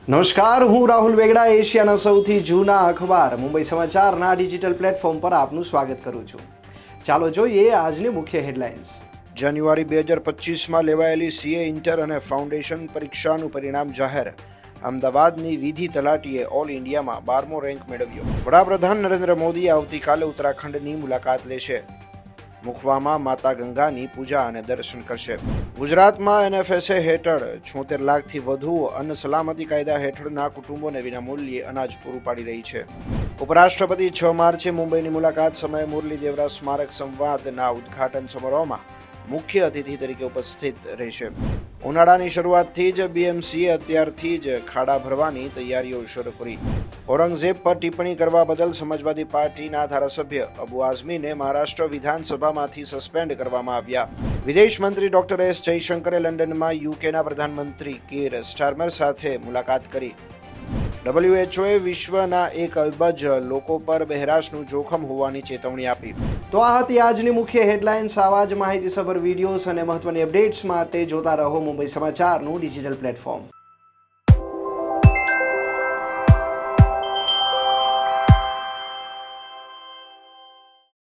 નમસ્કાર, હું રાહુલ વેગડા એશિયાના સૌથી જૂના અખબાર મુંબઈ સમાચારના ડિજિટલ પ્લેટફોર્મ પર આપનું સ્વાગત કરું છું. ચાલો જોઈએ આજની મુખ્ય હેડલાઇન્સ. જાન્યુઆરી 2025માં લેવાયેલી સીએ ઇન્ટર અને ફાઉન્ડેશન પરીક્ષાનું પરિણામ જાહેર. અમદાવાદની વિધિ તલાટીએ ઓલ ઇન્ડિયામાં 12મો રેન્ક મેળવ્યો. વડાપ્રધાન નરેન્દ્ર મોદી આવતીકાલે ઉત્તરાખંડની મુલાકાત લેશે. મુખવામાં માતા ગંગાની પૂજા અને દર્શન કરશે. ગુજરાતમાં એનએફએસએ હેઠળ 76 લાખથી વધુ અન્ન સલામતી કાયદા હેઠળના કુટુંબોને વિનામૂલ્યે અનાજ પૂરું પાડી રહી છે. ઉપરાષ્ટ્રપતિ 6 માર્ચે મુંબઈની મુલાકાત સમયે મુરલી દેવરા સ્મારક સંવાદના ઉદ્ઘાટન સમારોહમાં મુખ્ય અતિથિ તરીકે ઉપસ્થિત રહેશે. ઉનાળાની શરૂઆતથી જ બીએમસીએ અત્યારથી જ ખાડા ભરવાની તૈયારીઓ શરૂ કરી. ઔરંગઝેબ પર ટિપ્પણી કરવા બદલ સમાજવાદી પાર્ટીના ધારાસભ્ય અબુ આઝમીને મહારાષ્ટ્ર વિધાનસભામાંથી સસ્પેન્ડ કરવામાં આવ્યા. વિદેશ મંત્રી ડોક્ટર એસ જયશંકરે લંડનમાં યુકેના પ્રધાનમંત્રી કીર સ્ટારમર સાથે મુલાકાત કરી. WHOએ વિશ્વના 1 અબજ લોકો પર બહેરાશનું જોખમ હોવાની ચેતવણી આપી. તો આ હતી આજની મુખ્ય હેડલાઇન્સ. આવા જ માહિતીસભર વિડીયોઝ અને મહત્વની અપડેટ્સ માટે જોતા રહો મુંબઈ સમાચારનું ડિજિટલ પ્લેટફોર્મ.